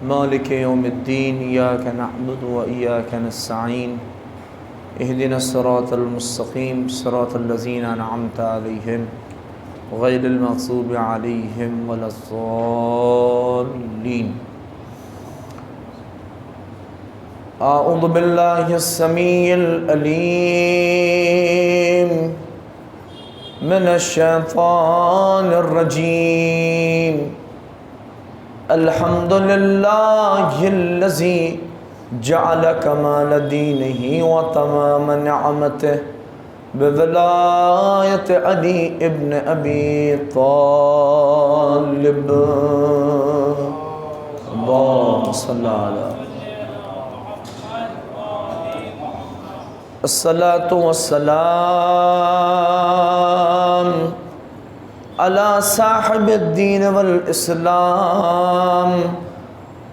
مالک یوم الدین ایاک نعبد و ایاک نستعین اہدنا الصراط المستقیم صراط الذین انعمت علیہم غیر المغضوب علیہم ولا الضالین۔ اعوذ باللہ السمیع العلیم من الشیطان الرجیم۔ الحمد للہ الذی جعل کمال دینہ و تمام نعمتہ بولایت علی ابن ابی طالب۔ اللہم صلی علی الصلاۃ والسلام علی صاحب الدین والاسلام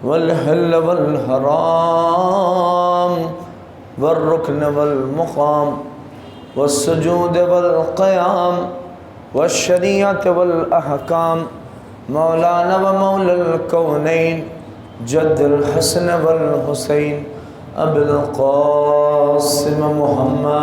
والحل والحرام والرکن والمقام والسجود والقیام والشریعت والاحکام مولانا و مولا الکونین جد الحسن والحسین ابو القاسم محمد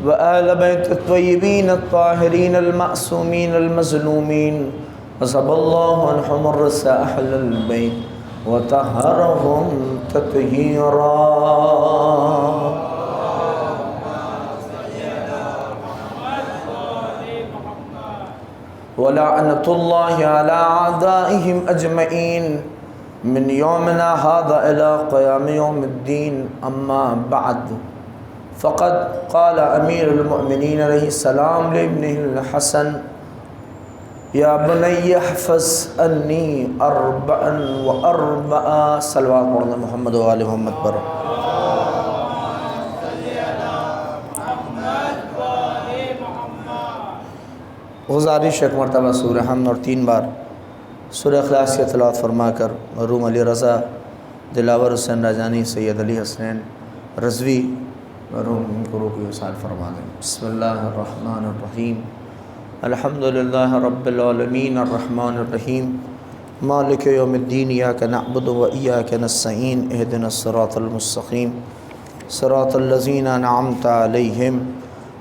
وآل بیت الطیبین الطاہرین المعصومین المظلومین وصب اللہ عنہم الرس اہل البیت وطہرہم تطہیرا۔ ولعنۃ اللہ علی اعدائہم اجمعین من یومنا ھذا الی قیام یوم الدین۔ اما بعد فقد قال امیر المؤمنین علیہ السلام لابنہ الحسن یا بنی احفظ انی اربعا و اربعا۔ صلوات پڑھنا محمد و آل محمد پر۔ گزارش ایک مرتبہ سورہ حمد اور 3 بار سورہ اخلاص کی تلاوت فرما کر مرحوم علی رضا دلاور حسین راجانی سید علی حسنین رضوی مرحوم کو روکی وصال فرما دیں۔ بسم اللہ الرحمن الرحیم۔ الحمدللہ رب العالمین الرحمن الرحیم مالک یوم الدین ایاک نعبد و ایاک نستعین اہدنا الصراط المستقیم صراط الذین انعمت علیہم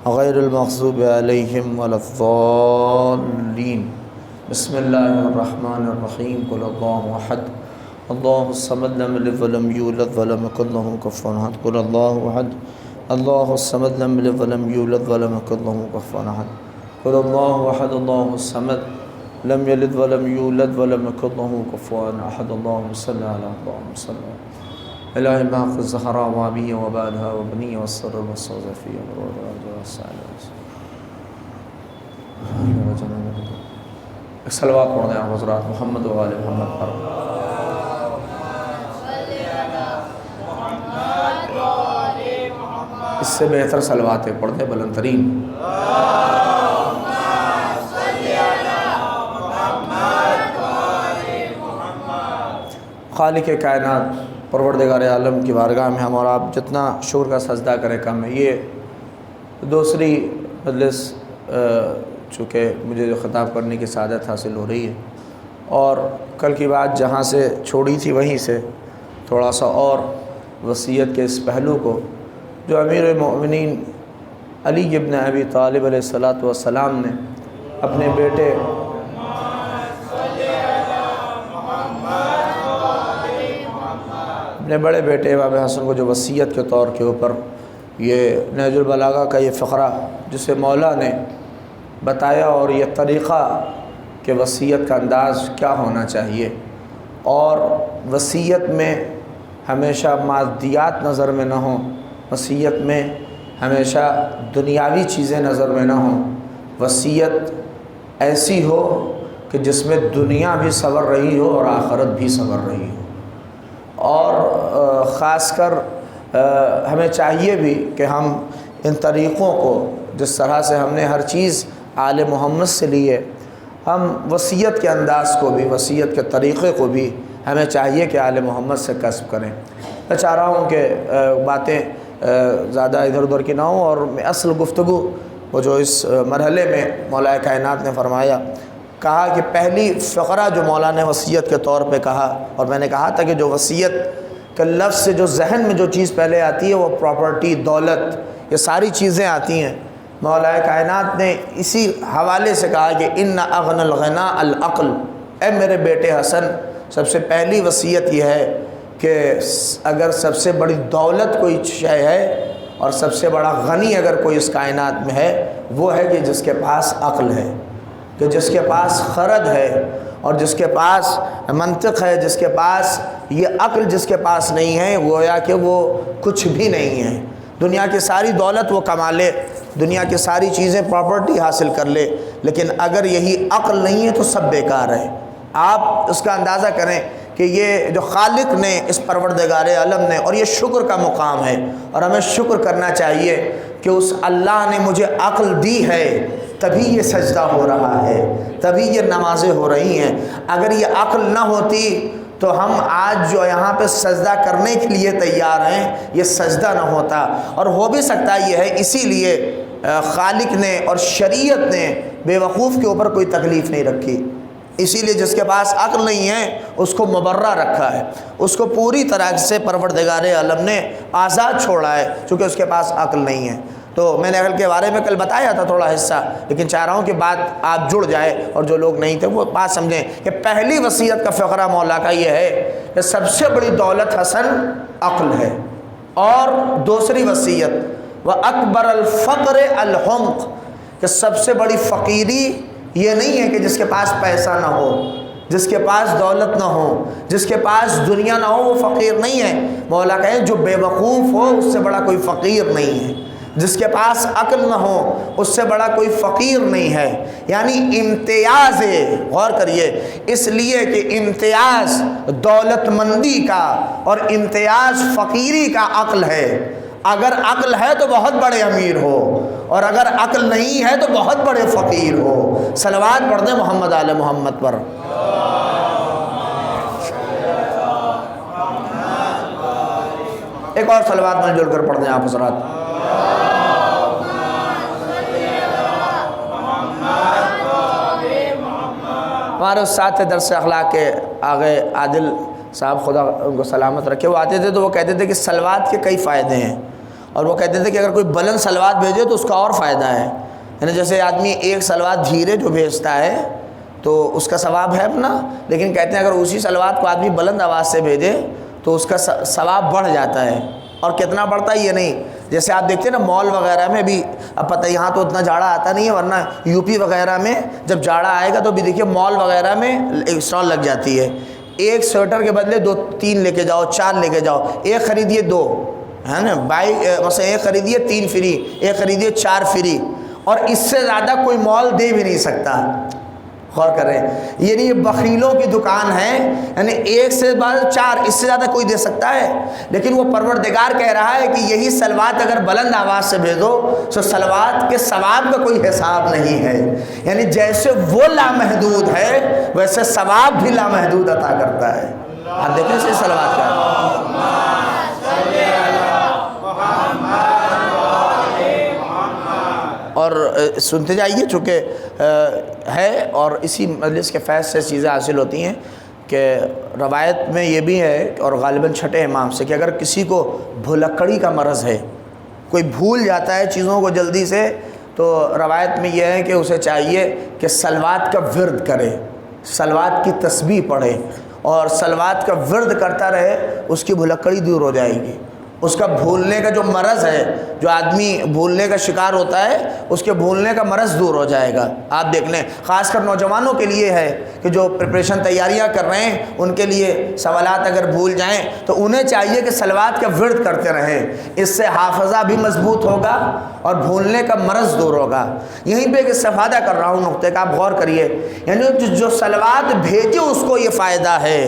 غیر المغضوب علیہم ولا الضالین۔ بسم اللہ الرحمن الرحیم قل اللہ احد اللہ الصمد لم یلد ولم یولد ولم یکن لہ کفوا احد۔ قل اللہ احد اللہ الصمد لم یلد ولم یولد ولم یکن لہ کفوا احد۔ قل اللہ احد اللہ الصمد لم یلد ولم یولد ولم یکن لہ کفوا احد۔ اللہم صلی علی اللہم صلی الہی بحق الزہراء وابی وبالہا وبنی والسر والصوزفی ایک صلوات پڑھ دیں حضرات محمد و آل محمد پر۔ اس سے بہتر صلواتیں پڑھ دیں بلند ترین۔ خالق کائنات پروردگار عالم کی بارگاہ میں ہم اور آپ جتنا شکر کا سجدہ کریں کم ہے۔ یہ دوسری مجلس چونکہ مجھے جو خطاب کرنے کی سعادت حاصل ہو رہی ہے، اور کل کی بات جہاں سے چھوڑی تھی وہیں سے تھوڑا سا اور وصیت کے اس پہلو کو جو امیر المؤمنین علی ابن ابی طالب علیہ السلام نے اپنے بیٹے اپنے بڑے بیٹے امام حسن کو جو وصیت کے طور کے اوپر یہ نہج البلاغہ کا یہ فقرہ جسے مولا نے بتایا، اور یہ طریقہ کہ وصیت کا انداز کیا ہونا چاہیے، اور وصیت میں ہمیشہ مادیات نظر میں نہ ہوں، وصیت میں ہمیشہ دنیاوی چیزیں نظر میں نہ ہوں، وصیت ایسی ہو کہ جس میں دنیا بھی سنور رہی ہو اور آخرت بھی سنور رہی ہو۔ اور خاص کر ہمیں چاہیے بھی کہ ہم ان طریقوں کو جس طرح سے ہم نے ہر چیز آل محمد سے لی ہے، ہم وصیت کے انداز کو بھی، وصیت کے طریقے کو بھی ہمیں چاہیے کہ آل محمد سے کسب کریں۔ میں چاہ رہا ہوں کہ باتیں زیادہ ادھر ادھر کی نہ ہوں، اور میں اصل گفتگو وہ جو اس مرحلے میں مولا کائنات نے فرمایا، کہا کہ پہلی فقرہ جو مولا نے وصیت کے طور پہ کہا، اور میں نے کہا تھا کہ جو وصیت کے لفظ سے جو ذہن میں جو چیز پہلے آتی ہے وہ پراپرٹی، دولت، یہ ساری چیزیں آتی ہیں۔ مولا کائنات نے اسی حوالے سے کہا کہ ان اغنى الغنى العقل، اے میرے بیٹے حسن، سب سے پہلی وصیت یہ ہے کہ اگر سب سے بڑی دولت کوئی شے ہے اور سب سے بڑا غنی اگر کوئی اس کائنات میں ہے، وہ ہے کہ جس کے پاس عقل ہے، کہ جس کے پاس خرد ہے اور جس کے پاس منطق ہے، جس کے پاس یہ عقل جس کے پاس نہیں ہے، گویا کہ وہ کچھ بھی نہیں ہے۔ دنیا کی ساری دولت وہ کما لے، دنیا کی ساری چیزیں پراپرٹی حاصل کر لے، لیکن اگر یہی عقل نہیں ہے تو سب بیکار ہے۔ آپ اس کا اندازہ کریں کہ یہ جو خالق نے، اس پروردگار عالم نے، اور یہ شکر کا مقام ہے، اور ہمیں شکر کرنا چاہیے کہ اس اللہ نے مجھے عقل دی ہے، تبھی یہ سجدہ ہو رہا ہے، تبھی یہ نمازیں ہو رہی ہیں۔ اگر یہ عقل نہ ہوتی تو ہم آج جو یہاں پہ سجدہ کرنے کے لیے تیار ہیں، یہ سجدہ نہ ہوتا۔ اور ہو بھی سکتا یہ ہے اسی لیے خالق نے اور شریعت نے بے وقوف کے اوپر کوئی تکلیف نہیں رکھی، اسی لیے جس کے پاس عقل نہیں ہے اس کو مبرہ رکھا ہے، اس کو پوری طرح سے پروردگار عالم نے آزاد چھوڑا ہے، چونکہ اس کے پاس عقل نہیں ہے۔ تو میں نے عقل کے بارے میں کل بتایا تھا تھوڑا حصہ، لیکن چاہ رہا ہوں کہ بات آپ جڑ جائے اور جو لوگ نہیں تھے وہ بات سمجھیں کہ پہلی وصیت کا فقرہ مولا کا یہ ہے کہ سب سے بڑی دولت حسن عقل ہے، اور دوسری وصیت وَأَكْبَرَ الْفَقْرِ الْحُمْقِ، کہ سب سے بڑی فقیری یہ نہیں ہے کہ جس کے پاس پیسہ نہ ہو، جس کے پاس دولت نہ ہو، جس کے پاس دنیا نہ ہو، وہ فقیر نہیں ہے۔ مولا کہے جو بے وقوف ہو اس سے بڑا کوئی فقیر نہیں ہے، جس کے پاس عقل نہ ہو اس سے بڑا کوئی فقیر نہیں ہے۔ یعنی امتیاز ہے، غور کریے، اس لیے کہ امتیاز دولت مندی کا اور امتیاز فقیری کا عقل ہے۔ اگر عقل ہے تو بہت بڑے امیر ہو، اور اگر عقل نہیں ہے تو بہت بڑے فقیر ہو۔ صلوات پڑھ دیں محمد آل محمد پر۔ ایک اور صلوات مل جل کر پڑھ دیں آپ حضرات۔ ہمارے استاد تھے درس اخلاق کے آگے عادل صاحب، خدا ان کو سلامت رکھے، وہ آتے تھے تو وہ کہتے تھے کہ صلوات کے کئی فائدے ہیں، اور وہ کہتے تھے کہ اگر کوئی بلند صلوات بھیجے تو اس کا اور فائدہ ہے۔ یعنی جیسے آدمی ایک صلوات دھیرے جو بھیجتا ہے تو اس کا ثواب ہے اپنا، لیکن کہتے ہیں اگر اسی صلوات کو آدمی بلند آواز سے بھیجے تو اس کا ثواب بڑھ جاتا ہے۔ اور کتنا بڑھتا ہے یہ نہیں، جیسے آپ دیکھتے ہیں نا مال وغیرہ میں بھی، اب پتہ یہاں تو اتنا جاڑا آتا نہیں ہے، ورنہ یو پی وغیرہ میں جب جاڑا آئے گا تو بھی دیکھیے مال وغیرہ میں اسٹال لگ جاتی ہے، ایک سویٹر کے بدلے 2-3 لے کے جاؤ، 4 لے کے جاؤ، ایک خریدیے 2 ہے نا، مثلا ایک خریدیے 3 فری، ایک خریدیے 4 فری، اور اس سے زیادہ کوئی مال دے بھی نہیں سکتا۔ غور کریں، یعنی یہ بخیلوں کی دکان ہے، یعنی ایک سے بعد 4، اس سے زیادہ کوئی دے سکتا ہے؟ لیکن وہ پروردگار کہہ رہا ہے کہ یہی صلوات اگر بلند آواز سے بھیجو تو صلوات کے ثواب کا کوئی حساب نہیں ہے۔ یعنی جیسے وہ لامحدود ہے ویسے ثواب بھی لامحدود عطا کرتا ہے۔ آپ دیکھیں سے صلوات کا اور سنتے جائیے، چونکہ ہے اور اسی مجلس کے فیض سے چیزیں حاصل ہوتی ہیں کہ روایت میں یہ بھی ہے اور غالباً چھٹے امام سے کہ اگر کسی کو بھلکڑی کا مرض ہے، کوئی بھول جاتا ہے چیزوں کو جلدی سے، تو روایت میں یہ ہے کہ اسے چاہیے کہ صلوات کا ورد کرے، صلوات کی تسبیح پڑھے اور صلوات کا ورد کرتا رہے، اس کی بھلکڑی دور ہو جائے گی۔ اس کا بھولنے کا جو مرض ہے، جو آدمی بھولنے کا شکار ہوتا ہے، اس کے بھولنے کا مرض دور ہو جائے گا۔ آپ دیکھ لیں، خاص کر نوجوانوں کے لیے ہے کہ جو پریپریشن تیاریاں کر رہے ہیں، ان کے لیے سوالات اگر بھول جائیں تو انہیں چاہیے کہ صلوات کا ورد کرتے رہیں، اس سے حافظہ بھی مضبوط ہوگا اور بھولنے کا مرض دور ہوگا۔ یہیں پہ ایک استفادہ کر رہا ہوں نقطے کا، آپ غور کریے، یعنی جو صلوات بھیجے اس کو یہ فائدہ ہے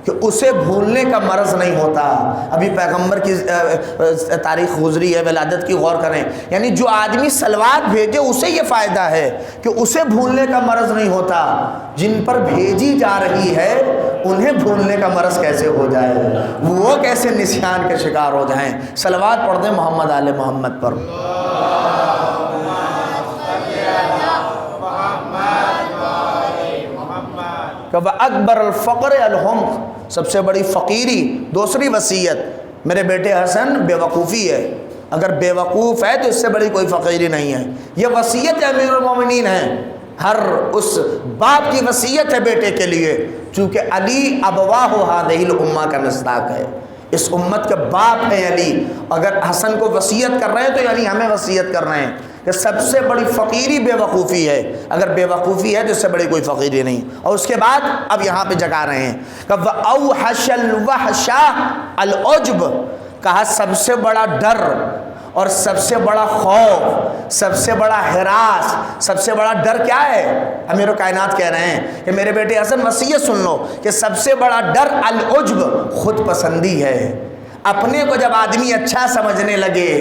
کہ اسے بھولنے کا مرض نہیں ہوتا۔ ابھی پیغمبر کی تاریخ گزری ہے ولادت کی، غور کریں، یعنی جو آدمی صلوات بھیجے اسے یہ فائدہ ہے کہ اسے بھولنے کا مرض نہیں ہوتا۔ جن پر بھیجی جا رہی ہے انہیں بھولنے کا مرض کیسے ہو جائے، وہ کیسے نسیان کے شکار ہو جائیں۔ صلوات پڑھ دیں محمد آل محمد پر۔ کہ وَأَكْبَرَ الْفَقْرِ الْحُمْقُ، سب سے بڑی فقیری، دوسری وصیت میرے بیٹے حسن بے وقوفی ہے، اگر بے وقوف ہے تو اس سے بڑی کوئی فقیری نہیں ہے۔ یہ وصیت امیر المومنین ہے، ہر اس باپ کی وصیت ہے بیٹے کے لیے، چونکہ علی ابواہ ہذہ الامہ کا مصداق ہے، اس امت کے باپ ہیں علی۔ اگر حسن کو وصیت کر رہے ہیں تو یعنی ہمیں وصیت کر رہے ہیں کہ سب سے بڑی فقیری بے وقوفی ہے، اگر بے وقوفی ہے تو اس سے بڑی کوئی فقیری نہیں۔ اور اس کے بعد اب یہاں پہ جگا رہے ہیں کہ وَأَوْحَشَ الْوَحْشَ الْعُجْبُ، کہا سب سے بڑا ڈر اور سب سے بڑا خوف، سب سے بڑا ہراس، سب سے بڑا ڈر کیا ہے؟ امیر کائنات کہہ رہے ہیں کہ میرے بیٹے حسن وصیت سن لو کہ سب سے بڑا ڈر العجب، خود پسندی ہے۔ اپنے کو جب آدمی اچھا سمجھنے لگے،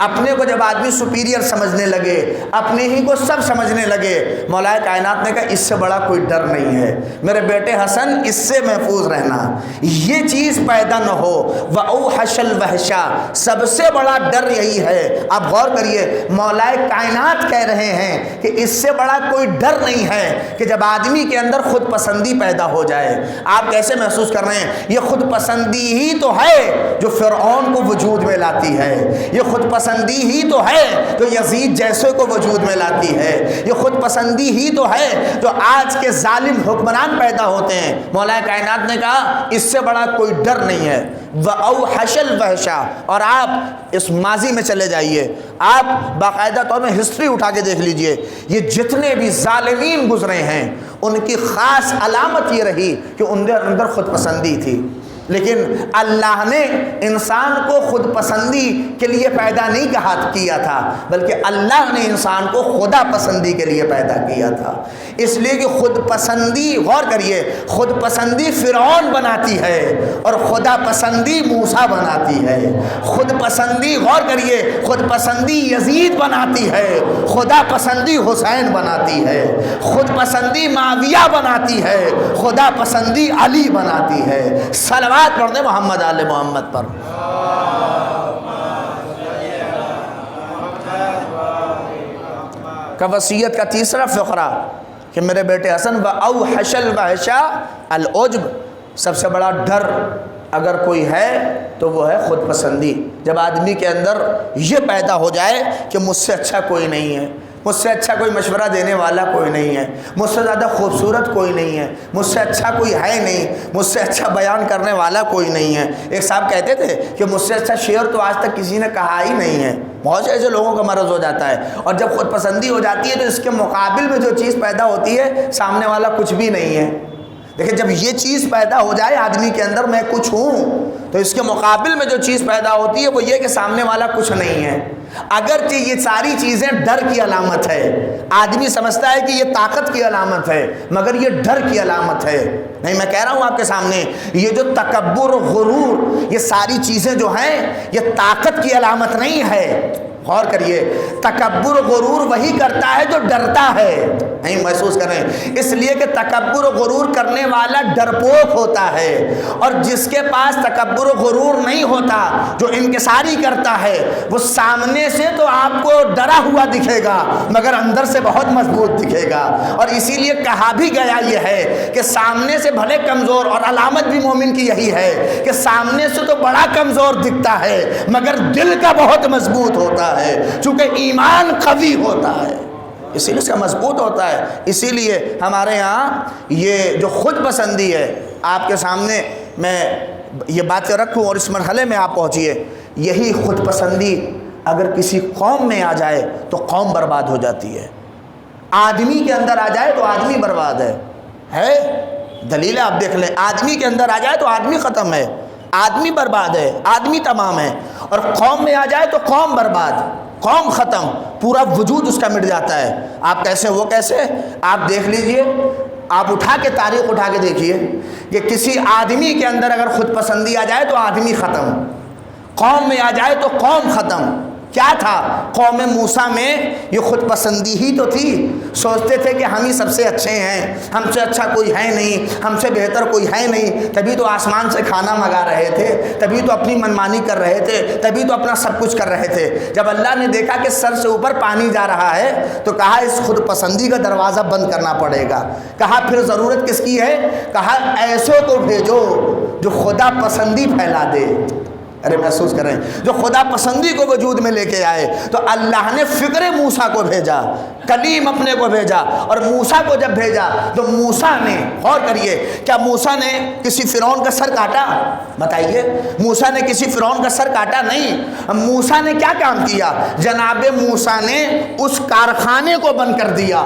اپنے کو جب آدمی سپیریئر سمجھنے لگے، اپنے ہی کو سب سمجھنے لگے، مولا کائنات نے کہا اس سے بڑا کوئی ڈر نہیں ہے میرے بیٹے حسن، اس سے محفوظ رہنا، یہ چیز پیدا نہ ہو۔ وَأَوْحَشَ الْوَحْشَ، سب سے بڑا ڈر یہی ہے۔ آپ غور کریے، مولا کائنات کہہ رہے ہیں کہ اس سے بڑا کوئی ڈر نہیں ہے کہ جب آدمی کے اندر خود پسندی پیدا ہو جائے۔ آپ کیسے محسوس کر رہے ہیں؟ یہ خود پسندی ہی تو ہے جو فرعون کو وجود میں لاتی ہے، یہ خود پسندی ہی تو ہے جو یزید جیسے کو وجود میں لاتی ہے، یہ خود پسندی ہی تو ہے جو آج کے ظالم حکمران پیدا ہوتے ہیں۔ مولا کائنات نے کہا اس سے بڑا کوئی ڈر نہیں ہے۔ وَأَوْحَشَ الْوَحْشَ، اور آپ اس ماضی میں چلے جائیے، آپ باقاعدہ طور میں ہسٹری اٹھا کے دیکھ لیجئے، یہ جتنے بھی ظالمین گزرے ہیں ان کی خاص علامت یہ رہی کہ ان کے اندر خود پسندی تھی۔ لیکن اللہ نے انسان کو خود پسندی کے لیے پیدا نہیں کیا تھا، بلکہ اللہ نے انسان کو خدا پسندی کے لیے پیدا کیا تھا۔ اس لیے کہ خود پسندی، غور کریے، خود پسندی فرعون بناتی ہے اور خدا پسندی موسیٰ بناتی ہے۔ خود پسندی، غور کریے، خود پسندی یزید بناتی ہے، خدا پسندی حسین بناتی ہے۔ خود پسندی معاویہ بناتی ہے، خدا پسندی علی بناتی ہے۔ صلوات پڑھنے محمد آل محمد پر۔ کا وصیت کا تیسرا فقرہ کہ میرے بیٹے حسن وَأَوْحَشَ الْوَحْشَ الْعُجْبُ، سب سے بڑا ڈر اگر کوئی ہے تو وہ ہے خود پسندی۔ جب آدمی کے اندر یہ پیدا ہو جائے کہ مجھ سے اچھا کوئی نہیں ہے، مجھ سے اچھا کوئی مشورہ دینے والا کوئی نہیں ہے، مجھ سے زیادہ خوبصورت کوئی نہیں ہے، مجھ سے اچھا کوئی ہے نہیں، مجھ سے اچھا بیان کرنے والا کوئی نہیں ہے۔ ایک صاحب کہتے تھے کہ مجھ سے اچھا شعر تو آج تک کسی نے کہا ہی نہیں ہے۔ بہت سے ایسے لوگوں کا مرض ہو جاتا ہے، اور جب خود پسندی ہو جاتی ہے تو اس کے مقابل میں جو چیز پیدا ہوتی ہے سامنے والا کچھ بھی نہیں ہے۔ دیکھیں، جب یہ چیز پیدا ہو جائے آدمی کے اندر میں کچھ ہوں، تو اس کے مقابل میں جو چیز پیدا ہوتی ہے وہ یہ کہ سامنے والا کچھ نہیں ہے۔ اگرچہ یہ ساری چیزیں ڈر کی علامت ہے، آدمی سمجھتا ہے کہ یہ طاقت کی علامت ہے، مگر یہ ڈر کی علامت ہے۔ نہیں، میں کہہ رہا ہوں آپ کے سامنے، یہ جو تکبر و غرور، یہ ساری چیزیں جو ہیں یہ طاقت کی علامت نہیں ہے۔ غور کریے، تکبر و غرور وہی کرتا ہے جو ڈرتا ہے۔ نہیں محسوس کریں، اس لیے کہ تکبر و غرور کرنے والا ڈرپوک ہوتا ہے، اور جس کے پاس تکبر و غرور نہیں ہوتا، جو انکساری کرتا ہے، وہ سامنے سے تو آپ کو ڈرا ہوا دکھے گا مگر اندر سے بہت مضبوط دکھے گا۔ اور اسی لیے کہا بھی گیا یہ ہے کہ سامنے سے بھلے کمزور، اور علامت بھی مومن کی یہی ہے کہ سامنے سے تو بڑا کمزور دکھتا ہے مگر دل کا بہت مضبوط ہوتا ہے، چونکہ ایمان قوی ہوتا ہے، اسی لیے اس کا مضبوط ہوتا ہے۔ اسی لیے ہمارے ہاں یہ جو خود پسندی ہے، آپ کے سامنے میں یہ باتیں رکھوں اور اس مرحلے میں آپ پہنچیے، یہی خود پسندی اگر کسی قوم میں آ جائے تو قوم برباد ہو جاتی ہے۔ آدمی کے اندر آ جائے تو آدمی برباد ہے دلیل آپ دیکھ لیں، آدمی کے اندر آ جائے تو آدمی ختم ہے، آدمی برباد ہے، آدمی تمام ہے، اور قوم میں آ جائے تو قوم برباد، قوم ختم، پورا وجود اس کا مٹ جاتا ہے۔ آپ کیسے، وہ کیسے، آپ دیکھ لیجئے، آپ اٹھا کے تاریخ اٹھا کے دیکھیے کہ کسی آدمی کے اندر اگر خود پسندی آ جائے تو آدمی ختم، قوم میں آ جائے تو قوم ختم۔ کیا تھا؟ قوم موسیٰ میں یہ خود پسندی ہی تو تھی، سوچتے تھے کہ ہم ہی سب سے اچھے ہیں، ہم سے اچھا کوئی ہے نہیں، ہم سے بہتر کوئی ہے نہیں، تبھی تو آسمان سے کھانا منگا رہے تھے، تبھی تو اپنی منمانی کر رہے تھے، تبھی تو اپنا سب کچھ کر رہے تھے۔ جب اللہ نے دیکھا کہ سر سے اوپر پانی جا رہا ہے تو کہا اس خود پسندی کا دروازہ بند کرنا پڑے گا۔ کہا پھر ضرورت کس کی ہے؟ کہا ایسوں کو بھیجو جو خدا پسندی پھیلا دے۔ ارے محسوس کریں، جو خدا پسندی کو وجود میں لے کے آئے۔ تو اللہ نے فکر موسیٰ کو بھیجا، کلیم اپنے کو بھیجا، اور موسیٰ کو جب بھیجا تو موسیٰ نے، غور کریے، کیا موسیٰ نے کسی فرعون کا سر کاٹا؟ بتائیے، موسیٰ نے کسی فرعون کا سر کاٹا؟ نہیں۔ موسیٰ نے کیا کام کیا؟ جناب موسیٰ نے اس کارخانے کو بند کر دیا۔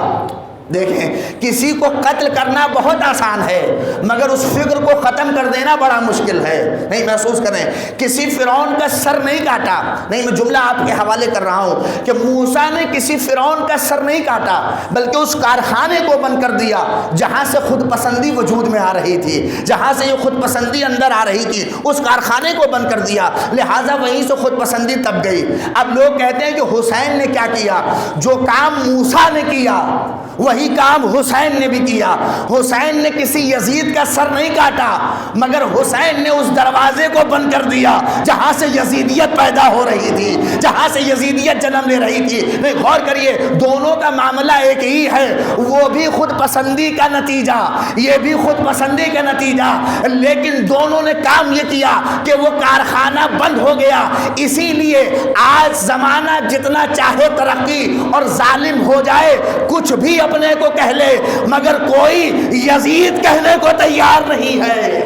دیکھیں، کسی کو قتل کرنا بہت آسان ہے مگر اس فکر کو ختم کر دینا بڑا مشکل ہے۔ نہیں، محسوس کریں، کسی فرعون کا سر نہیں کاٹا، نہیں، میں جملہ آپ کے حوالے کر رہا ہوں کہ موسیٰ نے کسی فرعون کا سر نہیں کاٹا بلکہ اس کارخانے کو بند کر دیا جہاں سے خود پسندی وجود میں آ رہی تھی، جہاں سے یہ خود پسندی اندر آ رہی تھی، اس کارخانے کو بند کر دیا، لہٰذا وہیں سے خود پسندی تب گئی۔ اب لوگ کہتے ہیں کہ حسین نے کیا کیا؟ جو کام موسیٰ نے کیا وہی کام حسین نے بھی کیا۔ حسین نے کسی یزید کا سر نہیں کاٹا مگر حسین نے اس دروازے کو بند کر دیا جہاں سے یزیدیت پیدا ہو رہی تھی، جہاں سے یزیدیت جنم لے رہی تھی۔ نہیں، غور کریے، دونوں کا معاملہ ایک ہی ہے، وہ بھی خود پسندی کا نتیجہ، یہ بھی خود پسندی کا نتیجہ، لیکن دونوں نے کام یہ کیا کہ وہ کارخانہ بند ہو گیا۔ اسی لیے آج زمانہ جتنا چاہے ترقی اور ظالم ہو جائے، کچھ بھی اپنے کو کہہ لے مگر کوئی یزید کہنے کو تیار نہیں ہے۔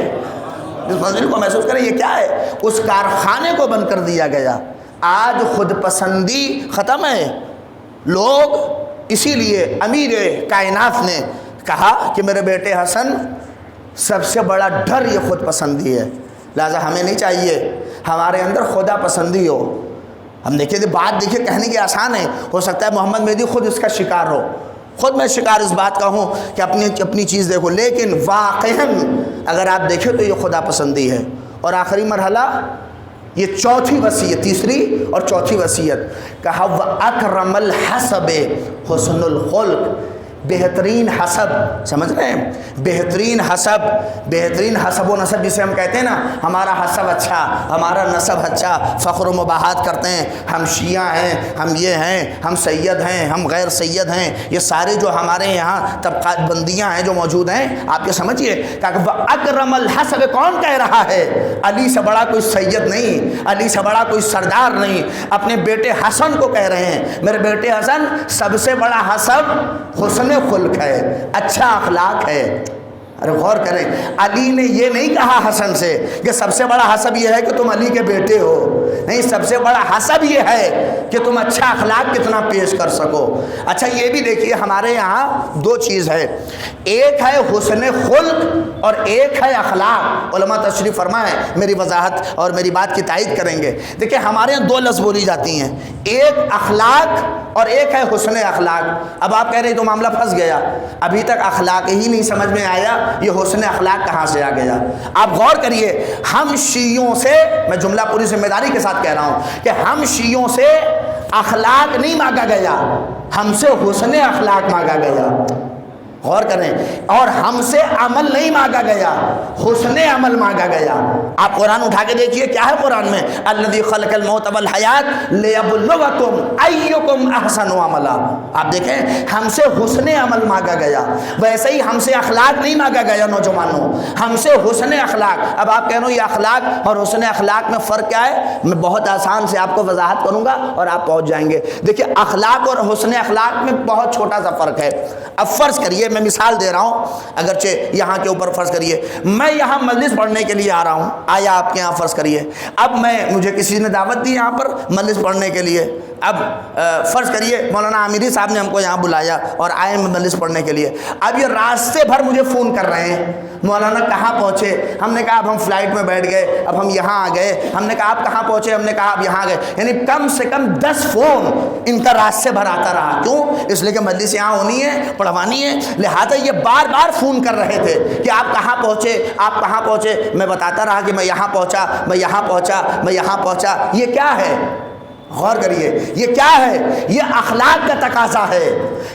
اس منزل کو محسوس کریں، یہ کیا ہے؟ اس کارخانے کو بند کر دیا گیا۔ آج خود پسندی ختم ہے۔ لوگ، اسی لیے امیر کائنات نے کہا کہ میرے بیٹے حسن، سب سے بڑا ڈر یہ خود پسندی ہے، لہذا ہمیں نہیں چاہیے ہمارے اندر خدا پسندی ہو۔ ہم دیکھیں، بات دیکھیں، کہنے کی آسان ہے، ہو سکتا ہے محمد مہدی خود اس کا شکار ہو، خود میں شکار اس بات کا ہوں کہ اپنی چیز دیکھو، لیکن واقعاً اگر آپ دیکھیں تو یہ خدا پسندی ہے۔ اور آخری مرحلہ، یہ چوتھی وصیت، تیسری اور چوتھی وصیت، کہا وَأَكْرَمَ الْحَسَبِ حُسْنُ الْخُلْقِ، بہترین حسب، سمجھ رہے ہیں؟ بہترین حسب و نسب جسے ہم کہتے ہیں نا، ہمارا حسب اچھا، ہمارا نسب اچھا، فخر و مباحات کرتے ہیں، ہم شیعہ ہیں، ہم یہ ہیں، ہم سید ہیں، ہم غیر سید ہیں، یہ سارے جو ہمارے یہاں طبقات بندیاں ہیں جو موجود ہیں، آپ یہ سمجھیے کہ اکرم الحسب کون کہہ رہا ہے؟ علی سے بڑا کوئی سید نہیں، علی سے بڑا کوئی سردار نہیں، اپنے بیٹے حسن کو کہہ رہے ہیں، میرے بیٹے حسن، سب سے بڑا حسب حسن خلق ہے، اچھا اخلاق ہے۔ ارے غور کریں، علی نے یہ نہیں کہا حسن سے کہ سب سے بڑا حسب یہ ہے کہ تم علی کے بیٹے ہو، نہیں، سب سے بڑا حسب یہ ہے کہ تم اچھا اخلاق کتنا پیش کر سکو۔ اچھا، یہ بھی دیکھیے، ہمارے یہاں دو چیز ہے، ایک ہے حسن خلق اور ایک ہے اخلاق۔ علماء تشریف فرمائیں، میری وضاحت اور میری بات کی تائید کریں گے۔ دیکھیں، ہمارے یہاں دو لفظ بولی جاتی ہیں، ایک اخلاق اور ایک ہے حسن اخلاق۔ اب آپ کہہ رہے ہیں تو معاملہ پھنس گیا، ابھی تک اخلاق ہی نہیں سمجھ میں آیا، یہ حسن اخلاق کہاں سے آ گیا؟ آپ غور کریے، ہم شیعوں سے، میں جملہ پوری ذمہ داری کے ساتھ کہہ رہا ہوں کہ ہم شیعوں سے اخلاق نہیں مانگا گیا، ہم سے حسن اخلاق مانگا گیا۔ غور کریں، اور ہم سے عمل نہیں مانگا گیا، حسن عمل مانگا گیا۔ آپ قرآن اٹھا کے دیکھیے، کیا ہے قرآن میں؟ الذی خلق الموت والحیات لیبلوکم ایکم احسن عملا۔ آپ دیکھیں، ہم سے حسن عمل مانگا گیا، ویسے ہی ہم سے اخلاق نہیں مانگا گیا۔ نوجوانوں، ہم سے حسن اخلاق۔ اب آپ کہہ رہے ہو یہ اخلاق اور حسن اخلاق میں فرق کیا ہے؟ میں بہت آسان سے آپ کو وضاحت کروں گا اور آپ پہنچ جائیں گے۔ دیکھیے، اخلاق اور حسن اخلاق میں بہت چھوٹا سا فرق ہے۔ اب فرض کریے، میں مثال دے رہا ہوں، اگرچہ یہاں کے اوپر فرض کریے میں یہاں مجلس پڑھنے کے لیے آ رہا ہوں، آیا آپ کے یہاں فرض کریے، اب مجھے کسی نے دعوت دی یہاں پر مجلس پڑھنے کے لیے، اب فرض کریے مولانا عامری صاحب نے ہم کو یہاں بلایا اور آئے مجلس پڑھنے کے لیے۔ اب یہ راستے بھر مجھے فون کر رہے ہیں، مولانا کہاں پہنچے؟ ہم نے کہا اب ہم فلائٹ میں بیٹھ گئے، اب ہم یہاں آ گئے۔ ہم نے کہا آپ کہاں پہنچے؟ ہم نے کہا آپ یہاں گئے۔ یعنی کم سے کم 10 فون ان کا راستے بھر آتا رہا۔ کیوں؟ اس لیے کہ مجلس یہاں ہونی ہے، پڑھوانی ہے، لہٰذا یہ بار بار فون کر رہے تھے کہ آپ کہاں پہنچے، آپ کہاں پہنچے۔ میں بتاتا رہا کہ میں یہاں پہنچا، میں یہاں پہنچا، میں یہاں پہنچا۔ یہ کیا ہے؟ غور کریے یہ کیا ہے؟ یہ اخلاق کا تقاضا ہے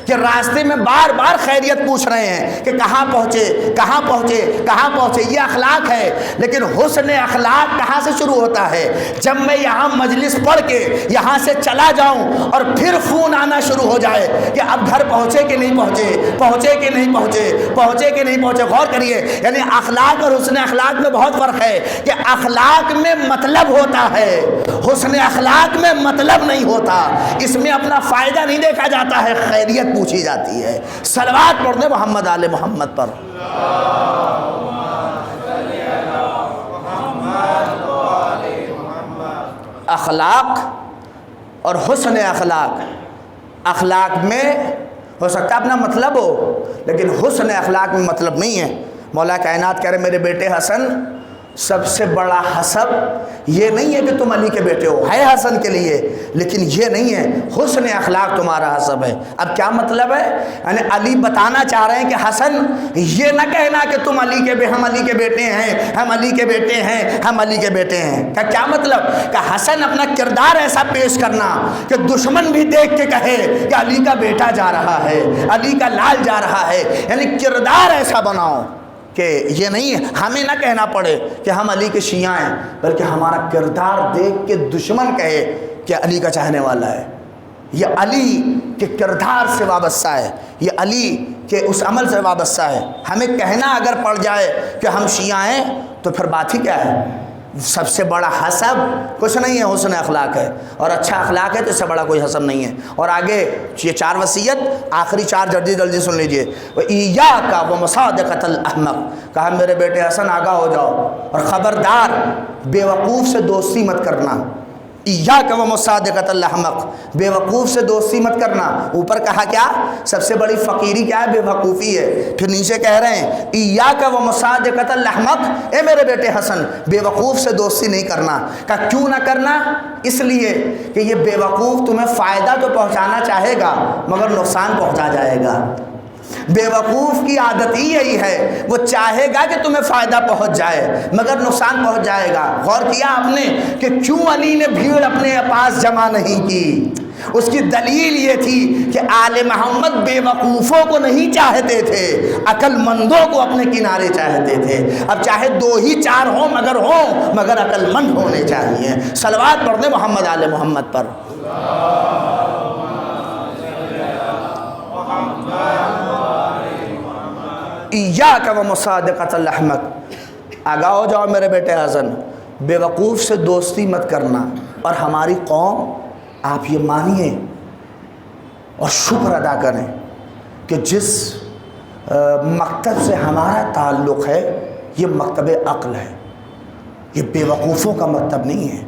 کہ راستے میں بار بار خیریت پوچھ رہے ہیں کہ کہاں پہنچے کہاں پہنچے کہاں پہنچے، یہ اخلاق ہے۔ لیکن حسن اخلاق کہاں سے شروع ہوتا ہے؟ جب میں یہاں مجلس پڑھ کے یہاں سے چلا جاؤں اور پھر فون آنا شروع ہو جائے کہ اب گھر پہنچے کہ نہیں پہنچے، پہنچے کہ نہیں پہنچے، پہنچے کہ نہیں پہنچے۔ غور کریے، یعنی اخلاق اور حسن اخلاق میں بہت فرق ہے کہ اخلاق میں مطلب ہوتا ہے، حسن اخلاق میں مطلب نہیں ہوتا، اس میں اپنا فائدہ نہیں دیکھا جاتا ہے، خیریت پوچھی جاتی ہے۔ صلوات پڑھ دیں محمد آل محمد پر۔ اخلاق اور حسن اخلاق، اخلاق میں ہو سکتا ہے اپنا مطلب ہو، لیکن حسن اخلاق میں مطلب نہیں ہے۔ مولا کائنات کہہ رہے میرے بیٹے حسن، سب سے بڑا حسب یہ نہیں ہے کہ تم علی کے بیٹے ہو، ہے حسن کے لیے، لیکن یہ نہیں ہے، حسن اخلاق تمہارا حسب ہے۔ اب کیا مطلب ہے؟ یعنی علی بتانا چاہ رہے ہیں کہ حسن یہ نہ کہنا کہ تم علی کے ہم علی کے بیٹے ہیں، ہم علی کے بیٹے ہیں، ہم علی کے بیٹے ہیں۔ کیا مطلب؟ کہ حسن اپنا کردار ایسا پیش کرنا کہ دشمن بھی دیکھ کے کہے کہ علی کا بیٹا جا رہا ہے، علی کا لال جا رہا ہے، یعنی کردار ایسا بناؤ کہ یہ نہیں ہمیں نہ کہنا پڑے کہ ہم علی کے شیعہ ہیں، بلکہ ہمارا کردار دیکھ کے دشمن کہے کہ علی کا چاہنے والا ہے، یہ علی کے کردار سے وابستہ ہے، یہ علی کے اس عمل سے وابستہ ہے۔ ہمیں کہنا اگر پڑ جائے کہ ہم شیعہ ہیں تو پھر بات ہی کیا ہے؟ سب سے بڑا حسب کچھ نہیں ہے، حسن اخلاق ہے، اور اچھا اخلاق ہے تو اس سے بڑا کوئی حسب نہیں ہے۔ اور آگے یہ 4 وصیت، آخری 4 جلدی سن لیجئے۔ وَإِيَّاكَ وَمُصَادِقَةَ الْأَحْمَقِ، کہا میرے بیٹے حسن آگاہ ہو جاؤ اور خبردار بے وقوف سے دوستی مت کرنا۔ ایاک ومصادقۃ الاحمق، بے وقوف سے دوستی مت کرنا۔ اوپر کہا کیا؟ سب سے بڑی فقیری کیا ہے؟ بے وقوفی ہے۔ پھر نیچے کہہ رہے ہیں ایاک ومصادقۃ الاحمق، اے میرے بیٹے حسن بے وقوف سے دوستی نہیں کرنا۔ کہا کیوں نہ کرنا؟ اس لیے کہ یہ بے وقوف تمہیں فائدہ تو پہنچانا چاہے گا مگر نقصان پہنچا جائے گا۔ بے وقوف کی عادت ہی یہی ہے، وہ چاہے گا کہ تمہیں فائدہ پہنچ جائے مگر نقصان پہنچ جائے گا۔ غور کیا آپ نے کہ کیوں علی نے بھیڑ اپنے پاس جمع نہیں کی؟ اس کی دلیل یہ تھی کہ آل محمد بے وقوفوں کو نہیں چاہتے تھے، عقل مندوں کو اپنے کنارے چاہتے تھے۔ اب چاہے 2 ہی 4 ہوں مگر عقل مند ہونے چاہیے۔ صلوات پڑھ دیں محمد آل محمد پر۔ ایاک ومصادقۃ الاحمق، آگاہ ہو جاؤ میرے بیٹے حسن، بے وقوف سے دوستی مت کرنا۔ اور ہماری قوم آپ یہ مانیے اور شکر ادا کریں کہ جس مکتب سے ہمارا تعلق ہے یہ مکتب عقل ہے، یہ بے وقوفوں کا مکتب نہیں ہے۔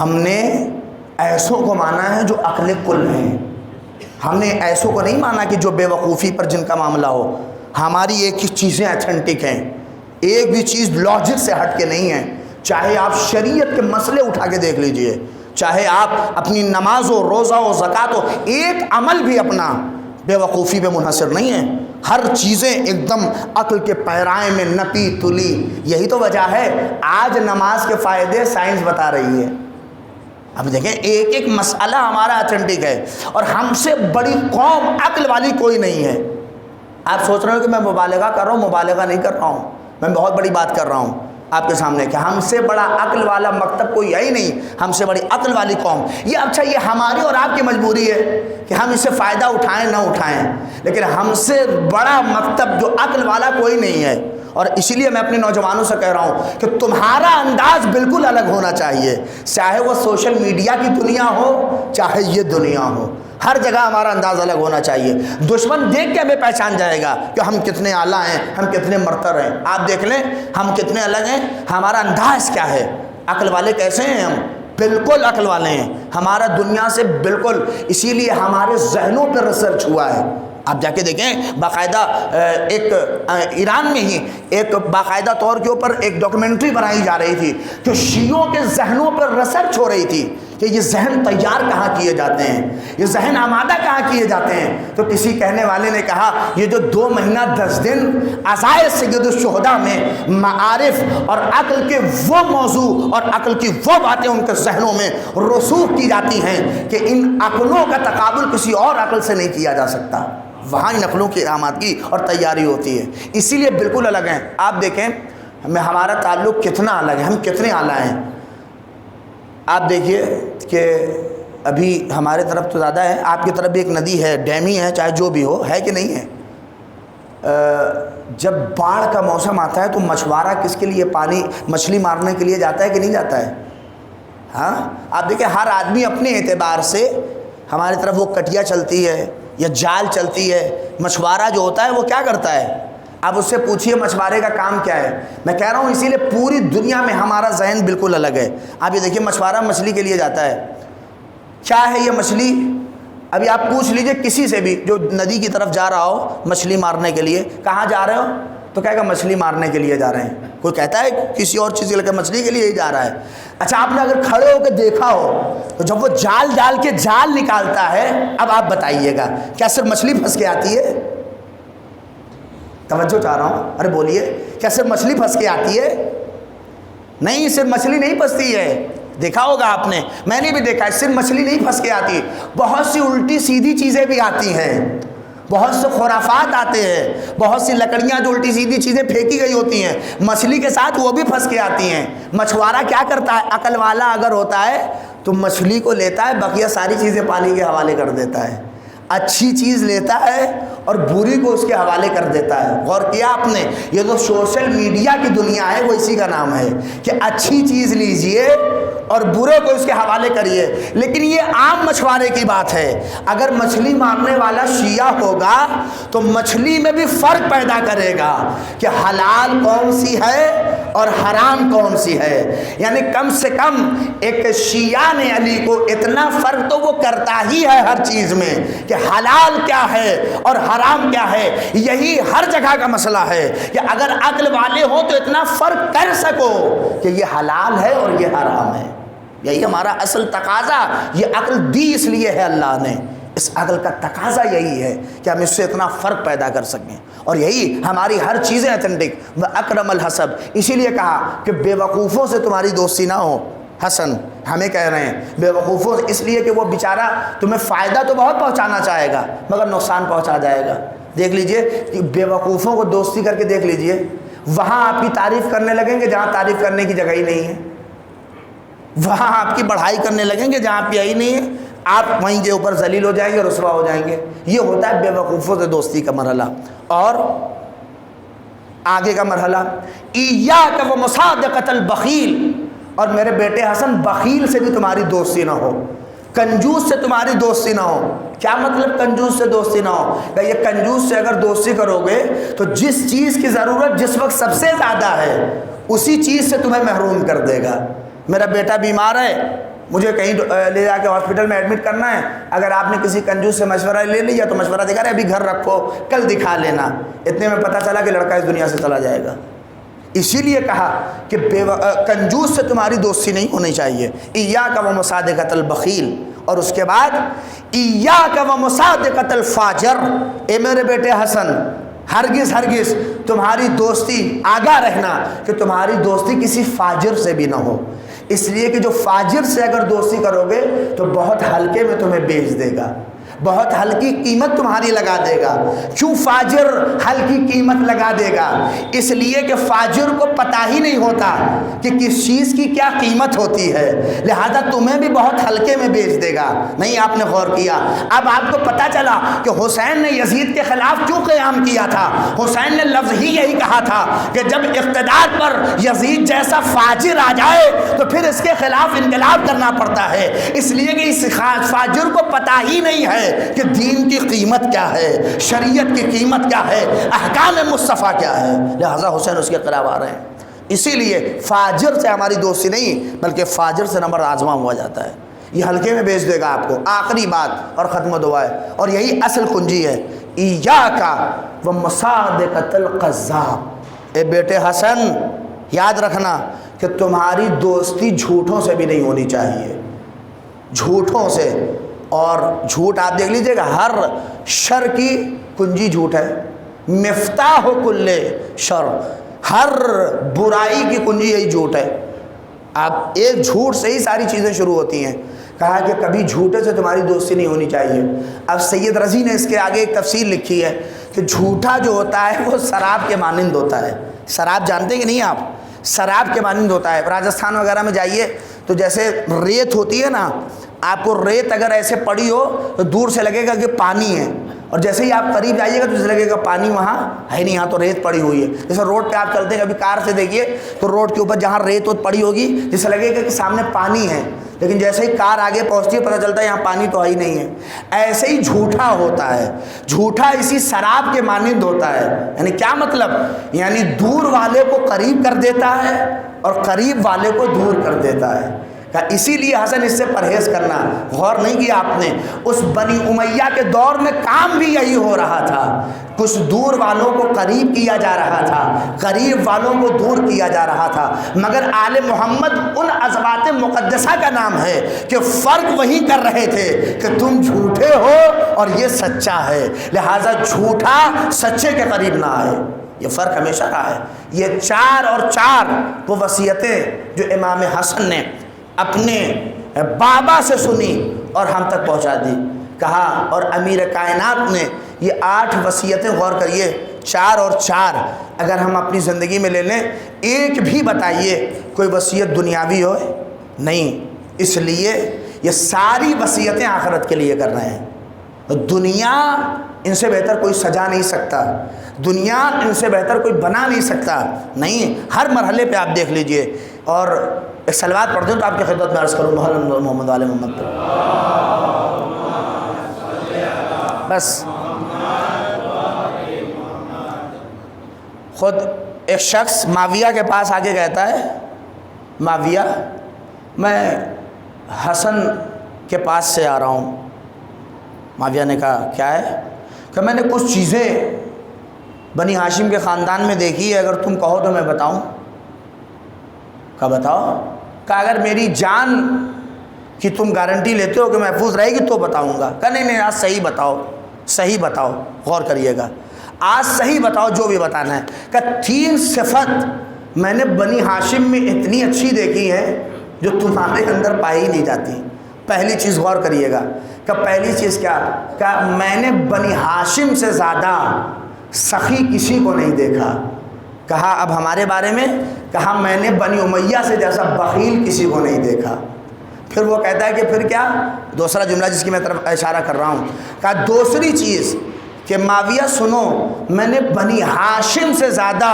ہم نے ایسوں کو مانا ہے جو عقل کل ہیں، ہم نے ایسوں کو نہیں مانا کہ جو بے وقوفی پر جن کا معاملہ ہو۔ ہماری ایک ہی چیزیں اتھینٹک ہیں، ایک بھی چیز لاجک سے ہٹ کے نہیں ہے۔ چاہے آپ شریعت کے مسئلے اٹھا کے دیکھ لیجئے، چاہے آپ اپنی نماز و روزہ و زکوٰۃ و ایک عمل بھی اپنا بے وقوفی پہ منحصر نہیں ہے۔ ہر چیزیں ایک دم عقل کے پیرائے میں نپی تلی۔ یہی تو وجہ ہے آج نماز کے فائدے سائنس بتا رہی ہے۔ اب دیکھیں ایک ایک مسئلہ ہمارا اتھینٹک ہے، اور ہم سے بڑی قوم عقل والی کوئی نہیں ہے۔ آپ سوچ رہے ہو کہ میں مبالغہ کر رہا ہوں، مبالغہ نہیں کر رہا ہوں، میں بہت بڑی بات کر رہا ہوں آپ کے سامنے کہ ہم سے بڑا عقل والا مکتب کوئی ہے ہی نہیں، ہم سے بڑی عقل والی قوم۔ یہ اچھا یہ ہماری اور آپ کی مجبوری ہے کہ ہم اس سے فائدہ اٹھائیں نہ اٹھائیں، لیکن ہم سے بڑا مکتب جو عقل والا کوئی نہیں ہے۔ اور اسی لیے میں اپنے نوجوانوں سے کہہ رہا ہوں کہ تمہارا انداز بالکل الگ ہونا چاہیے، چاہے وہ سوشل میڈیا کی دنیا ہو چاہے یہ دنیا ہو، ہر جگہ ہمارا انداز الگ ہونا چاہیے۔ دشمن دیکھ کے ہمیں پہچان جائے گا کہ ہم کتنے اعلیٰ ہیں، ہم کتنے مرتر ہیں۔ آپ دیکھ لیں ہم کتنے الگ ہیں، ہمارا انداز کیا ہے۔ عقل والے کیسے ہیں؟ ہم بالکل عقل والے ہیں، ہمارا دنیا سے بالکل، اسی لیے ہمارے ذہنوں پہ ریسرچ ہوا ہے۔ آپ جا کے دیکھیں باقاعدہ ایک ایران میں ہی ایک باقاعدہ طور کے اوپر ایک ڈاکومنٹری بنائی جا رہی تھی کہ شیعوں کے ذہنوں پر ریسرچ ہو رہی تھی کہ یہ ذہن تیار کہاں کیے جاتے ہیں، یہ ذہن آمادہ کہاں کیے جاتے ہیں؟ تو کسی کہنے والے نے کہا یہ جو 2 مہینہ 10 دن عزائے سید الشہداء میں معارف اور عقل کے وہ موضوع اور عقل کی وہ باتیں ان کے ذہنوں میں رسوخ کی جاتی ہیں کہ ان عقلوں کا تقابل کسی اور عقل سے نہیں کیا جا سکتا، وہاں ان عقلوں کی آمادگی اور تیاری ہوتی ہے، اسی لیے بالکل الگ ہیں۔ آپ دیکھیں ہمارا تعلق کتنا الگ ہے، ہم کتنے اعلیٰ ہیں۔ آپ دیکھیے کہ ابھی ہمارے طرف تو زیادہ ہے، آپ کی طرف بھی ایک ندی ہے، ڈیم ہی ہے، چاہے جو بھی ہو، ہے کہ نہیں ہے؟ جب باڑھ کا موسم آتا ہے تو مچھوارہ کس کے لیے پانی مچھلی مارنے کے لیے جاتا ہے کہ نہیں جاتا ہے؟ ہاں آپ دیکھیں ہر آدمی اپنے اعتبار سے، ہماری طرف وہ کٹیا چلتی ہے یا جال چلتی ہے، مچھوارہ جو ہوتا ہے وہ کیا کرتا ہے؟ آپ اس سے پوچھئے مچھوارے کا کام کیا ہے۔ میں کہہ رہا ہوں اسی لیے پوری دنیا میں ہمارا ذہن بالکل الگ ہے۔ آپ یہ دیکھیے مچھوارہ مچھلی کے لیے جاتا ہے، کیا ہے یہ مچھلی؟ ابھی آپ پوچھ لیجئے کسی سے بھی جو ندی کی طرف جا رہا ہو مچھلی مارنے کے لیے، کہاں جا رہے ہو؟ تو کہے گا مچھلی مارنے کے لیے جا رہے ہیں۔ کوئی کہتا ہے کسی اور چیز کے لیے، مچھلی کے لیے ہی جا رہا ہے۔ اچھا آپ نے اگر کھڑے ہو کے دیکھا ہو تو جب وہ جال ڈال کے جال نکالتا ہے، اب آپ بتائیے گا کیا صرف مچھلی پھنس کے آتی ہے؟ توجہ چاہ رہا ہوں، ارے بولیے، کیا صرف مچھلی پھنس کے آتی ہے؟ نہیں، صرف مچھلی نہیں پھنستی ہے، دیکھا ہوگا آپ نے، میں نے بھی دیکھا ہے، صرف مچھلی نہیں پھنس کے آتی، بہت سی الٹی سیدھی چیزیں بھی آتی ہیں، بہت سے خرافات آتے ہیں، بہت سی لکڑیاں جو الٹی سیدھی چیزیں پھینکی گئی ہوتی ہیں مچھلی کے ساتھ وہ بھی پھنس کے آتی ہیں۔ مچھوارہ کیا کرتا ہے؟ عقل والا اگر ہوتا ہے تو مچھلی کو لیتا ہے، بقیہ ساری چیزیں پانی کے حوالے کر دیتا ہے، اچھی چیز لیتا ہے اور بری کو اس کے حوالے کر دیتا ہے۔ غور کیا آپ نے؟ یہ جو سوشل میڈیا کی دنیا ہے وہ اسی کا نام ہے کہ اچھی چیز لیجئے اور برے کو اس کے حوالے کریے۔ لیکن یہ عام مچھوارے کی بات ہے، اگر مچھلی مارنے والا شیعہ ہوگا تو مچھلی میں بھی فرق پیدا کرے گا کہ حلال کون سی ہے اور حرام کون سی ہے۔ یعنی کم سے کم ایک شیعہ نے علی کو اتنا فرق تو وہ کرتا ہی ہے ہر چیز میں کہ حلال کیا ہے اور حرام کیا ہے۔ یہی ہر جگہ کا مسئلہ ہے کہ اگر عقل والے ہو تو اتنا فرق کر سکو کہ یہ حلال ہے اور یہ حرام ہے۔ یہی ہمارا اصل تقاضا، یہ عقل دی اس لیے ہے اللہ نے، اس عقل کا تقاضا یہی ہے کہ ہم اس سے اتنا فرق پیدا کر سکیں، اور یہی ہماری ہر چیزیں اتھینٹک و اکرم الحسب۔ اسی لیے کہا کہ بے وقوفوں سے تمہاری دوستی نہ ہو۔ حسن ہمیں کہہ رہے ہیں بے وقوفوں، اس لیے کہ وہ بیچارہ تمہیں فائدہ تو بہت پہنچانا چاہے گا مگر نقصان پہنچا جائے گا۔ دیکھ لیجئے کہ بے وقوفوں کو دوستی کر کے دیکھ لیجئے، وہاں آپ کی تعریف کرنے لگیں گے جہاں تعریف کرنے کی جگہ ہی نہیں ہے، وہاں آپ کی بڑھائی کرنے لگیں گے جہاں آپ یہی نہیں ہے، آپ وہیں کے اوپر ذلیل ہو جائیں گے، رسوا ہو جائیں گے۔ یہ ہوتا ہے بے وقوفوں سے دوستی کا مرحلہ۔ اور آگے کا مرحلہ، ایاک و مصادقۃ البخیل، اور میرے بیٹے حسن بخیل سے بھی تمہاری دوستی نہ ہو، کنجوس سے تمہاری دوستی نہ ہو۔ کیا مطلب کنجوس سے دوستی نہ ہو؟ کہ یہ کنجوس سے اگر دوستی کرو گے تو جس چیز کی ضرورت جس وقت سب سے زیادہ ہے اسی چیز سے تمہیں محروم کر دے گا۔ میرا بیٹا بیمار ہے، مجھے کہیں لے جا کے ہاسپٹل میں ایڈمٹ کرنا ہے، اگر آپ نے کسی کنجوس سے مشورہ لے لیا تو مشورہ دکھا رہے ابھی گھر رکھو کل دکھا لینا، اتنے میں پتہ چلا کہ لڑکا اس دنیا سے چلا جائے گا۔ اسی لیے کہا کہ کنجوس سے تمہاری دوستی نہیں ہونی چاہیے۔ ایاک و مصادقۃ البخیل، اور اس کے بعد ایاک و مصادقۃ الفاجر، اے میرے بیٹے حسن ہرگز ہرگز تمہاری دوستی، آگاہ رہنا کہ تمہاری دوستی کسی فاجر سے بھی نہ ہو، اس لیے کہ جو فاجر سے اگر دوستی کرو گے تو بہت ہلکے میں تمہیں بیچ دے گا، بہت ہلکی قیمت تمہاری لگا دے گا۔ کیوں فاجر ہلکی قیمت لگا دے گا؟ اس لیے کہ فاجر کو پتہ ہی نہیں ہوتا کہ کس چیز کی کیا قیمت ہوتی ہے، لہذا تمہیں بھی بہت ہلکے میں بیچ دے گا۔ نہیں آپ نے غور کیا؟ اب آپ کو پتہ چلا کہ حسین نے یزید کے خلاف کیوں قیام کیا تھا۔ حسین نے لفظ ہی یہی کہا تھا کہ جب اقتدار پر یزید جیسا فاجر آ جائے تو پھر اس کے خلاف انقلاب کرنا پڑتا ہے، اس لیے کہ اس فاجر کو پتہ ہی نہیں ہے کہ دین کی قیمت کیا ہے، شریعت کی قیمت کیا ہے، احکام مصطفیٰ کیا ہے، لہذا حسین اس کے خلاف آ رہے ہیں۔ اسی لیے فاجر سے ہماری دوستی نہیں بلکہ فاجر سے نمبر آزما ہوا جاتا ہے، یہ ہلکے میں بیچ دے گا آپ کو۔ آخری بات اور ختم دعا ہے، اور یہی اصل کنجی ہے، ایاک و مصادقۃ الکذاب۔ اے بیٹے حسن یاد رکھنا کہ تمہاری دوستی جھوٹوں سے بھی نہیں ہونی چاہیے۔ تمہاری دوستی کس سے بھی نہیں ہونی چاہیے؟ جھوٹوں سے بھی نہیں ہونی چاہیے۔ تمہاری دوستی جھوٹوں سے. اور جھوٹ آپ دیکھ لیجئے گا، ہر شر کی کنجی جھوٹ ہے. مفتاح کل شر، ہر برائی کی کنجی یہی جھوٹ ہے. آپ ایک جھوٹ سے ہی ساری چیزیں شروع ہوتی ہیں. کہا کہ کبھی جھوٹے سے تمہاری دوستی نہیں ہونی چاہیے. اب سید رضی نے اس کے آگے ایک تفصیل لکھی ہے کہ جھوٹا جو ہوتا ہے وہ شراب کے مانند ہوتا ہے. شراب جانتے ہیں کہ نہیں آپ؟ شراب کے مانند ہوتا ہے. راجستھان وغیرہ میں جائیے تو جیسے ریت ہوتی ہے نا، آپ کو ریت اگر ایسے پڑی ہو تو دور سے لگے گا کہ پانی ہے، اور جیسے ہی آپ قریب جائیے گا تو اسے لگے گا پانی وہاں ہے نہیں، یہاں تو ریت پڑی ہوئی ہے. جیسے روڈ پہ آپ چلتے ہیں کبھی کار سے دیکھیے تو روڈ کے اوپر جہاں ریت پڑی ہوگی جیسے لگے گا کہ سامنے پانی ہے، لیکن جیسے ہی کار آگے پہنچتی ہے پتہ چلتا ہے یہاں پانی تو ہی نہیں ہے. ایسے ہی جھوٹا ہوتا ہے. جھوٹا اسی شراب کے مانند ہوتا ہے. یعنی کیا مطلب؟ یعنی دور والے کو قریب کر دیتا ہے اور قریب والے کو دور کر دیتا ہے. اسی لیے حسن اس سے پرہیز کرنا. غور نہیں کیا آپ نے؟ اس بنی امیہ کے دور میں کام بھی یہی ہو رہا تھا. کچھ دور والوں کو قریب کیا جا رہا تھا، قریب والوں کو دور کیا جا رہا تھا. مگر آل محمد ان ازوات مقدسہ کا نام ہے کہ فرق وہی کر رہے تھے کہ تم جھوٹے ہو اور یہ سچا ہے، لہٰذا جھوٹا سچے کے قریب نہ آئے. یہ فرق ہمیشہ رہا ہے. یہ 4 اور 4 وہ وصیتیں جو امام حسن نے اپنے بابا سے سنی اور ہم تک پہنچا دی. کہا اور امیر کائنات نے یہ 8 وصیتیں، غور کریے، 4 اور 4 اگر ہم اپنی زندگی میں لے لیں، ایک بھی بتائیے کوئی وصیت دنیاوی ہو؟ نہیں. اس لیے یہ ساری وصیتیں آخرت کے لیے کر رہے ہیں. دنیا ان سے بہتر کوئی سجا نہیں سکتا، دنیا ان سے بہتر کوئی بنا نہیں سکتا. نہیں، ہر مرحلے پہ آپ دیکھ لیجئے. اور ایک صلوات پڑھ دوں تو آپ کی خدمت میں عرض کروں، محمد علیہ محمد. بس خود ایک شخص معاویہ کے پاس آگے کہتا ہے، معاویہ میں حسن کے پاس سے آ رہا ہوں. معاویہ نے کہا کیا ہے؟ کہ میں نے کچھ چیزیں بنی ہاشم کے خاندان میں دیکھی ہے، اگر تم کہو تو میں بتاؤں. کہا بتاؤ. کہا اگر میری جان کی تم گارنٹی لیتے ہو کہ محفوظ رہے گی تو بتاؤں گا. کہا نہیں آج صحیح بتاؤ، صحیح بتاؤ. غور کریے گا، آج صحیح بتاؤ جو بھی بتانا ہے. کہ 3 صفت میں نے بنی ہاشم میں اتنی اچھی دیکھی ہے جو تمہارے اندر پائی ہی نہیں جاتی. پہلی چیز غور کریے گا. کہ پہلی چیز کیا؟ کہ میں نے بنی ہاشم سے زیادہ سخی کسی کو نہیں دیکھا. کہا اب ہمارے بارے میں؟ کہا میں نے بنی امیہ سے جیسا بخیل کسی کو نہیں دیکھا. پھر وہ کہتا ہے کہ پھر کیا؟ دوسرا جملہ جس کی میں طرف اشارہ کر رہا ہوں. کہا دوسری چیز کہ معاویہ سنو، میں نے بنی ہاشم سے زیادہ،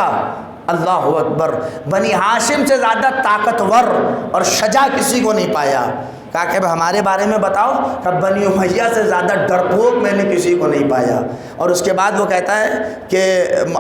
اللہ اکبر، بنی ہاشم سے زیادہ طاقتور اور شجاع کسی کو نہیں پایا. کہا کہ ہمارے بارے میں بتاؤ. کہ بنی امیہ سے زیادہ ڈرپوک میں نے کسی کو نہیں پایا. اور اس کے بعد وہ کہتا ہے کہ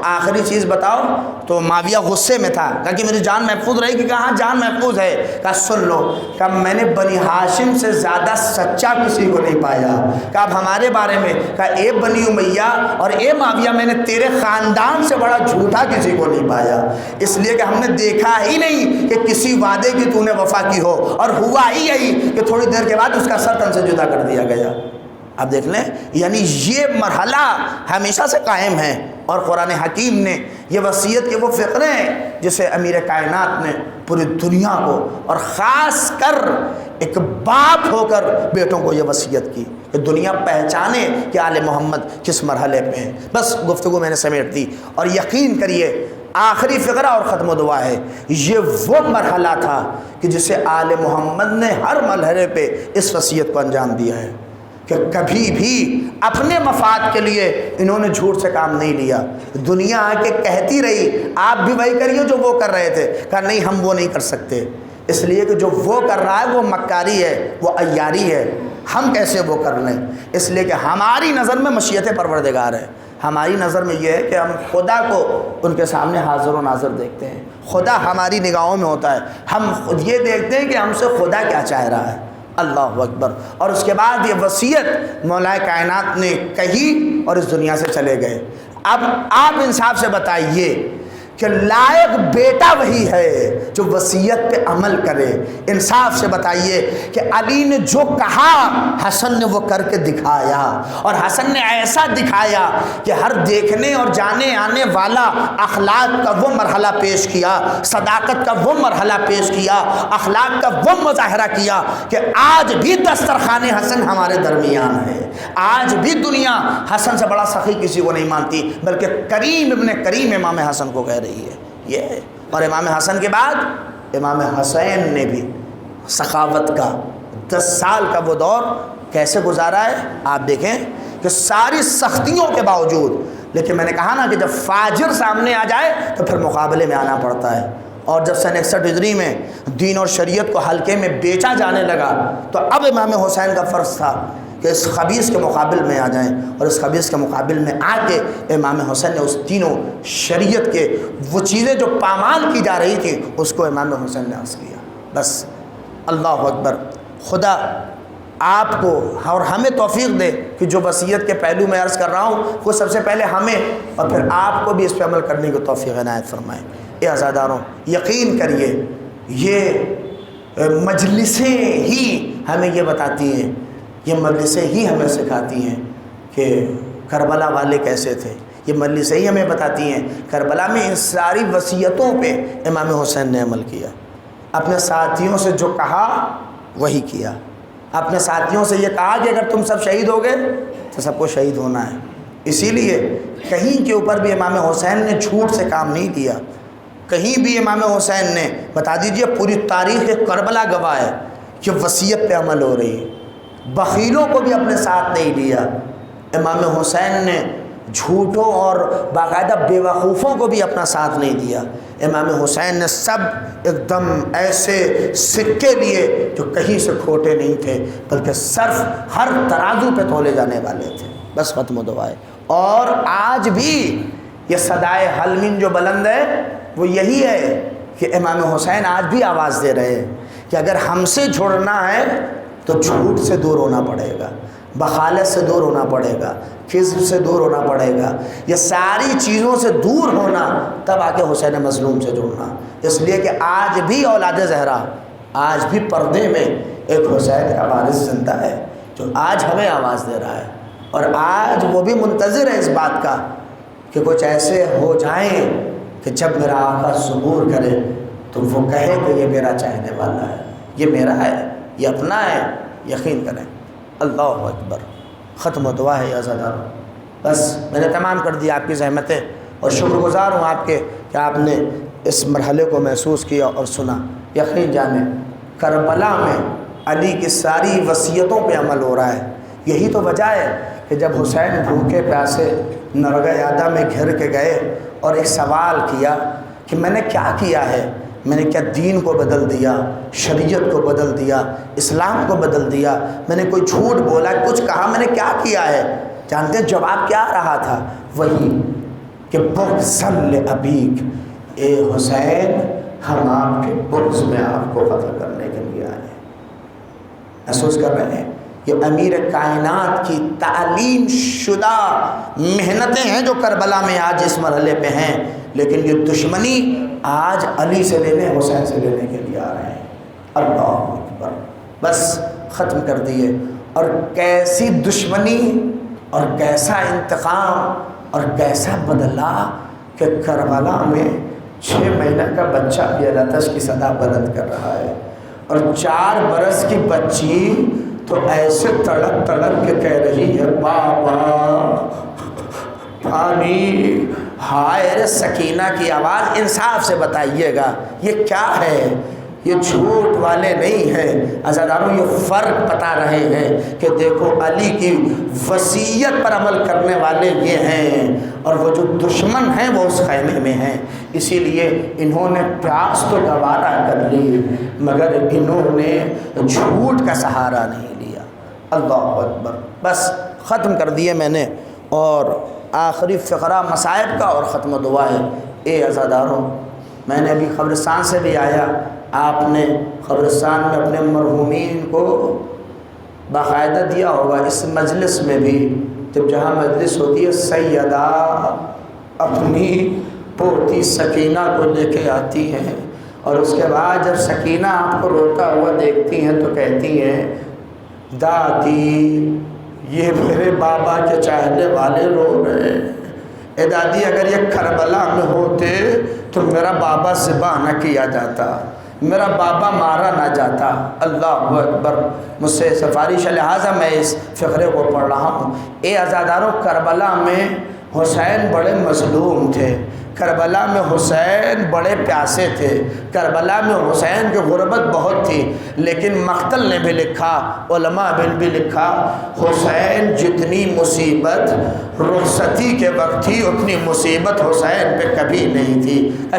آخری چیز بتاؤ. تو معاویہ غصے میں تھا، کہا کہ میری جان محفوظ رہے گی. کہا ہاں جان محفوظ ہے. کہا سن لو، کہ میں نے بنی ہاشم سے زیادہ سچا کسی کو نہیں پایا. کہا اب ہمارے بارے میں؟ کہا اے بنی امیہ اور اے معاویہ، میں نے تیرے خاندان سے بڑا جھوٹا کسی کو نہیں پایا. اس لیے کہ ہم نے دیکھا ہی نہیں کہ کسی وعدے کی تو نے وفا کی ہو، اور ہوا ہی یہی کہ تھوڑی دیر کے بعد اس کا سر تن سے جدا کر دیا گیا. اب دیکھ لیں، یعنی یہ مرحلہ ہمیشہ سے قائم ہے. اور قرآن حکیم نے یہ وصیت کے وہ فقرے ہیں جسے امیر کائنات نے پوری دنیا کو اور خاص کر ایک باپ ہو کر بیٹوں کو یہ وصیت کی کہ دنیا پہچانے کہ آل محمد کس مرحلے پہ ہیں. بس گفتگو میں نے سمیٹ دی. اور یقین کریے آخری فقرہ اور ختم و دعا ہے، یہ وہ مرحلہ تھا کہ جسے آل محمد نے ہر مرحلے پہ اس وصیت کو انجام دیا ہے کہ کبھی بھی اپنے مفاد کے لیے انہوں نے جھوٹ سے کام نہیں لیا. دنیا آ کے کہتی رہی آپ بھی وہی کریے جو وہ کر رہے تھے. کہا نہیں ہم وہ نہیں کر سکتے، اس لیے کہ جو وہ کر رہا ہے وہ مکاری ہے، وہ عیاری ہے، ہم کیسے وہ کر لیں. اس لیے کہ ہماری نظر میں مشیت پروردگار ہے. ہماری نظر میں یہ ہے کہ ہم خدا کو ان کے سامنے حاضر و ناظر دیکھتے ہیں. خدا ہماری نگاہوں میں ہوتا ہے، ہم خود یہ دیکھتے ہیں کہ ہم سے خدا کیا چاہ رہا ہے. اللہ اکبر. اور اس کے بعد یہ وصیت مولا کائنات نے کہی اور اس دنیا سے چلے گئے. اب آپ انصاف سے بتائیے کہ لائق بیٹا وہی ہے جو وصیت پہ عمل کرے۔ انصاف سے بتائیے کہ علی نے جو کہا حسن نے وہ کر کے دکھایا، اور حسن نے ایسا دکھایا کہ ہر دیکھنے اور جانے آنے والا اخلاق کا وہ مرحلہ پیش کیا، صداقت کا وہ مرحلہ پیش کیا، اخلاق کا وہ مظاہرہ کیا کہ آج بھی دسترخوان حسن ہمارے درمیان ہے۔ آج بھی دنیا حسن سے بڑا سخی کسی کو نہیں مانتی، بلکہ کریم ابن کریم امام حسن کو کہہ رہی ہے یہ۔ اور امام حسن کے بعد امام حسین نے بھی سخاوت کا 10 سال کا وہ دور کیسے گزارا ہے آپ دیکھیں کہ ساری سختیوں کے باوجود، لیکن میں نے کہا نا کہ جب فاجر سامنے آ جائے تو پھر مقابلے میں آنا پڑتا ہے۔ اور جب سن 61 ہجری میں دین اور شریعت کو حلقے میں بیچا جانے لگا تو اب امام حسین کا فرض تھا کہ اس خبیث کے مقابل میں آ جائیں، اور اس خبیث کے مقابل میں آ کے امام حسین نے اس دینوں شریعت کے وہ چیزیں جو پامال کی جا رہی تھی اس کو امام حسین نے عرض کیا۔ بس اللہ اکبر، خدا آپ کو اور ہمیں توفیق دے کہ جو وصیت کے پہلو میں عرض کر رہا ہوں وہ سب سے پہلے ہمیں اور پھر آپ کو بھی اس پہ عمل کرنے کی توفیق عنایت فرمائے۔ اے عزاداروں، یقین کریے یہ مجلسیں ہی ہمیں یہ بتاتی ہیں، یہ مجلسیں ہی ہمیں سکھاتی ہیں کہ کربلا والے کیسے تھے۔ یہ مجلسیں ہی ہمیں بتاتی ہیں کربلا میں ان ساری وصیتوں پہ امام حسین نے عمل کیا، اپنے ساتھیوں سے جو کہا وہی کیا۔ اپنے ساتھیوں سے یہ کہا کہ اگر تم سب شہید ہو گئے تو سب کو شہید ہونا ہے۔ اسی لیے کہیں کے اوپر بھی امام حسین نے جھوٹ سے کام نہیں لیا، کہیں بھی امام حسین نے، بتا دیجئے پوری تاریخ کربلا گواہ ہے کہ وصیت پہ عمل ہو رہی ہے، بخیلوں کو بھی اپنے ساتھ نہیں لیا۔ امام حسین نے جھوٹوں اور باقاعدہ بے وقوفوں کو بھی اپنا ساتھ نہیں دیا۔ امام حسین نے سب ایک دم ایسے سکے لیے جو کہیں سے کھوٹے نہیں تھے، بلکہ صرف ہر ترازو پہ تولے جانے والے تھے۔ بس ختم و دعائے۔ اور آج بھی یہ صدائے حلمین جو بلند ہے وہ یہی ہے کہ امام حسین آج بھی آواز دے رہے ہیں کہ اگر ہم سے جڑنا ہے تو جھوٹ سے دور ہونا پڑے گا، بخالت سے دور ہونا پڑے گا، کذب سے دور ہونا پڑے گا، یہ ساری چیزوں سے دور ہونا، تب آ کے حسین مظلوم سے جڑنا۔ اس لیے کہ آج بھی اولاد زہرا، آج بھی پردے میں ایک حسین کا وارث زندہ ہے جو آج ہمیں آواز دے رہا ہے، اور آج وہ بھی منتظر ہے اس بات کا کہ کچھ ایسے ہو جائیں کہ جب میرا آقا ظہور کرے تو وہ کہے کہ یہ میرا چاہنے والا ہے، یہ میرا ہے، یہ اپنا ہے۔ یقین کریں۔ اللہ اکبر۔ ختم و دعا ہے عزاداروں۔ بس میں نے تمام کر دیا آپ کی زحمتیں، اور شکر گزار ہوں آپ کے کہ آپ نے اس مرحلے کو محسوس کیا اور سنا۔ یقین جانیں کربلا میں علی کی ساری وصیتوں پہ عمل ہو رہا ہے۔ یہی تو وجہ ہے کہ جب حسین بھوکے پیاسے نرگہ یادہ میں گھر کے گئے اور ایک سوال کیا کہ میں نے کیا کیا ہے، میں نے کیا دین کو بدل دیا، شریعت کو بدل دیا، اسلام کو بدل دیا، میں نے کوئی جھوٹ بولا، کچھ کہا، میں نے کیا کیا ہے؟ جانتے ہیں جواب کیا رہا تھا؟ وہی کہ بغضاً لأبیک، اے حسین ہم آپ کے بغض میں آپ کو قتل کرنے کے لیے آئے ہیں۔ محسوس کر رہے ہیں یہ امیر کائنات کی تعلیم شدہ محنتیں ہیں جو کربلا میں آج اس مرحلے پہ ہیں، لیکن یہ دشمنی آج علی سے لینے، حسین سے لینے کے لیے آ رہے ہیں۔ اللہ اکبر۔ بس ختم کر دیے۔ اور کیسی دشمنی اور کیسا انتقام اور کیسا بدلہ کہ کربلا میں 6 مہینہ کا بچہ بھی الاتش کی صدا بلند کر رہا ہے، اور 4 برس کی بچی تو ایسے تڑپ تڑپ کے کہہ رہی ہے بابا پانی۔ ہائے سکینہ کی آواز۔ انصاف سے بتائیے گا یہ کیا ہے؟ یہ جھوٹ والے نہیں ہیں عزاداروں، یہ فرق بتا رہے ہیں کہ دیکھو علی کی وصیت پر عمل کرنے والے یہ ہیں، اور وہ جو دشمن ہیں وہ اس خیمے میں ہیں۔ اسی لیے انہوں نے پیاس تو گوارا کر لی مگر انہوں نے جھوٹ کا سہارا نہیں لیا۔ اللہ اکبر۔ بس ختم کر دیے میں نے، اور آخری فقرہ مصائب کا اور ختم دعا ہے۔ اے عزاداروں، میں نے ابھی قبرستان سے بھی آیا، آپ نے قبرستان میں اپنے مرحومین کو باقاعدہ دیا ہوگا۔ اس مجلس میں بھی جب جہاں مجلس ہوتی ہے سیدہ اپنی پوتی سکینہ کو لے کے آتی ہیں، اور اس کے بعد جب سکینہ آپ کو روتا ہوا دیکھتی ہیں تو کہتی ہیں دادی یہ میرے بابا کے چاہنے والے رو رہے ہیں، اے دادی اگر یہ کربلا میں ہوتے تو میرا بابا ذبح نہ کیا جاتا، میرا بابا مارا نہ جاتا۔ اللہ اکبر، مجھ سے سفارش ہے، لہٰذا میں اس فقرے کو پڑھ رہا ہوں۔ اے عزادارو، کربلا میں حسین بڑے مظلوم تھے، کربلا میں حسین بڑے پیاسے تھے، کربلا میں حسین کی غربت بہت تھی، لیکن مقتل نے بھی لکھا، علماء بھی لکھا، حسین جتنی مصیبت رخصتی کے وقت تھی اتنی مصیبت حسین پہ کبھی نہیں تھی۔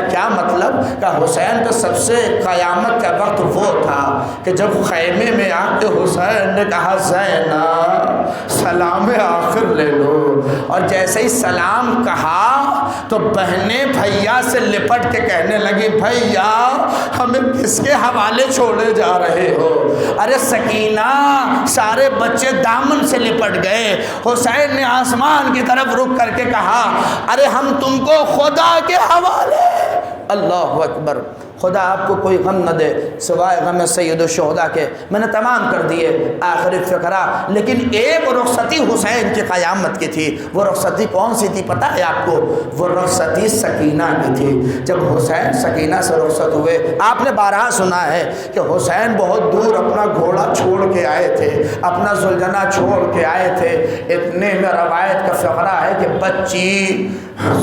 کیا مطلب کہ حسین تو سب سے قیامت کا وقت وہ تھا کہ جب خیمے میں آ کے حسین نے کہا زینب سلام آخر لے لو، اور جیسے ہی سلام کہا تو بہنیں بھیا سے لپٹ کے کہنے لگی بھیا ہمیں کس کے حوالے چھوڑے جا رہے ہو؟ ارے سکینہ، سارے بچے دامن سے لپٹ گئے۔ حسین نے آسمان کی طرف رک کر کے کہا ارے ہم تم کو خدا کے حوالے۔ اللہ اکبر، خدا آپ کو کوئی غم نہ دے سوائے غم سید الشہداء کے۔ میں نے تمام کر دیے آخری فقرہ، لیکن ایک رخصتی حسین کی قیامت کی تھی۔ وہ رخصتی کون سی تھی پتہ ہے آپ کو؟ وہ رخصتی سکینہ کی تھی۔ جب حسین سکینہ سے رخصت ہوئے، آپ نے بارہا سنا ہے کہ حسین بہت دور اپنا گھوڑا چھوڑ کے آئے تھے، اپنا زلجنہ چھوڑ کے آئے تھے۔ اتنے میں روایت کا فقرہ ہے کہ بچی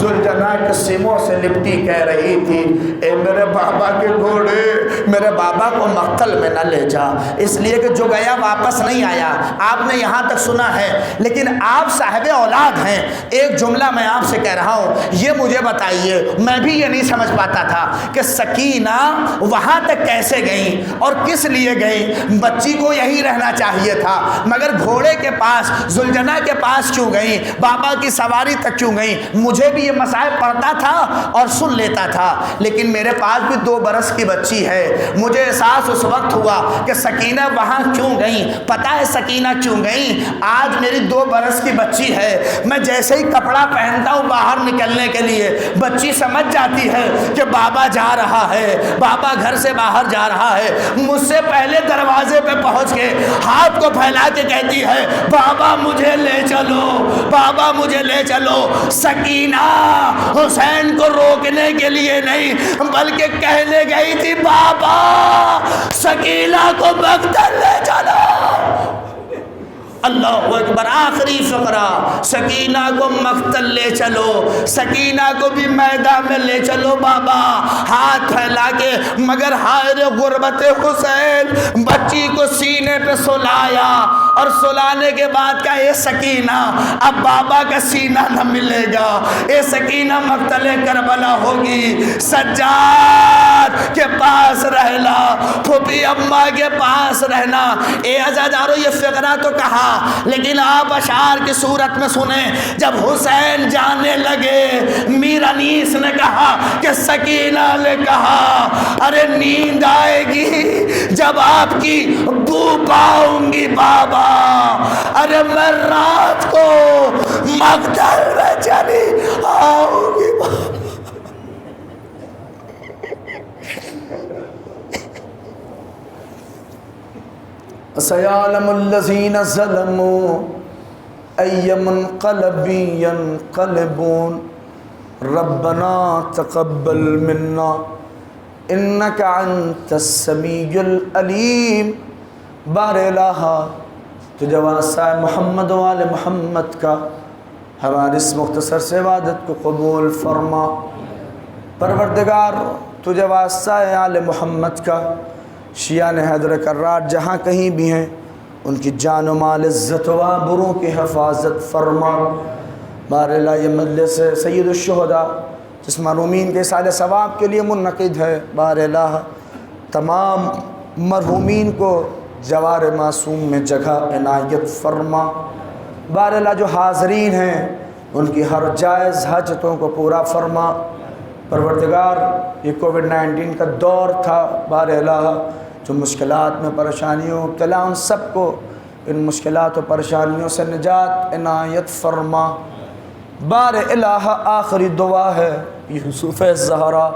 زلجنہ کے سیموں سے لپٹی کہہ رہی تھی اے میرے بابا کے گھوڑے، میرے بابا کو مقتل میں نہ لے جا، اس لیے کہ جو گیا واپس نہیں آیا۔ آپ نے یہاں تک سنا ہے، لیکن آپ صاحب اولاد ہیں، ایک جملہ میں آپ سے کہہ رہا ہوں، یہ مجھے بتائیے، میں بھی یہ نہیں سمجھ پاتا تھا کہ سکینہ وہاں تک کیسے گئیں اور کس لیے گئیں؟ بچی کو یہی رہنا چاہیے تھا، مگر گھوڑے کے پاس زلجنہ کے پاس کیوں گئیں؟ بابا کی سواری تک کیوں گئیں؟ مجھے بھی یہ مسائل پڑھتا تھا اور سن لیتا تھا، لیکن میرے پاس بھی 2 برس کی بچی ہے۔ مجھے احساس اس وقت ہوا کہ سکینہ وہاں کیوں گئیں، پتہ ہے سکینہ کیوں گئیں؟ آج میری 2 برس کی بچی ہے، میں جیسے ہی کپڑا پہنتا ہوں باہر نکلنے کے لیے، بچی سمجھ جاتی ہے کہ بابا جا رہا ہے، بابا گھر سے باہر جا رہا ہے، مجھ سے پہلے دروازے پہ پہنچ کے ہاتھ کو پھیلا کے کہتی ہے بابا مجھے لے چلو، بابا مجھے لے چلو۔ سکینہ حسین کو روکنے کے لیے نہیں بلکہ کہنے گئی تھی بابا سکینہ کو مقتل لے چلو۔ اللہ اکبر، آخری فقرہ، سکینہ کو مقتل لے چلو، سکینہ کو بھی میدان میں لے چلو بابا، ہاتھ پھیلا کے، مگر ہائے غربت حسین، بچی کو سینے پہ سلایا اور سلانے کے بعد کہا اے سکینہ اب بابا کا سینہ نہ ملے گا، اے سکینہ مقتل کربلا ہوگی، سجاد کے پاس رہنا، پھوپھی اماں کے پاس رہنا۔ اے عزادارو، یہ فقرہ تو کہا، لیکن آپ اشعار کی صورت میں سنیں، جب حسین جانے لگے میر انیس نے کہا کہ سکینہ نے کہا ارے نیند آئے گی جب آپ کی بو پاؤں گی بابا، ارے میں رات کو مقتل میں چلی آؤں گی بابا۔ سَيَعْلَمُ الَّذِينَ ظَلَمُوا أَيَّ مُنْقَلَبٍ يَنْقَلِبُونَ رَبَّنَا تَقَبَّلْ مِنَّا إِنَّكَ أَنْتَ السَّمِيعُ الْعَلِيمُ۔ بار الہ تجھے واسطہ محمد و آل محمد کا ہماری اس مختصر سے عبادت کو قبول فرما۔ پروردگار تجھے واسطہ آل محمد کا شیعان حیدر کرار جہاں کہیں بھی ہیں ان کی جان و مال عزت و آبروں کی حفاظت فرما۔ بار الہ یہ مجلس سید الشہداء جس مرحومین کے سال ثواب کے لیے منعقد ہے، بار الہ تمام مرحومین کو جوار معصوم میں جگہ عنایت فرما۔ بار الہ جو حاضرین ہیں ان کی ہر جائز حاجتوں کو پورا فرما۔ پروردگار یہ کووڈ-19 کا دور تھا، بار الہ جو مشکلات میں پریشانیوں مبتلا ان سب کو ان مشکلات و پریشانیوں سے نجات عنایت فرما۔ بار الہ آخری دعا ہے یوسف زہرا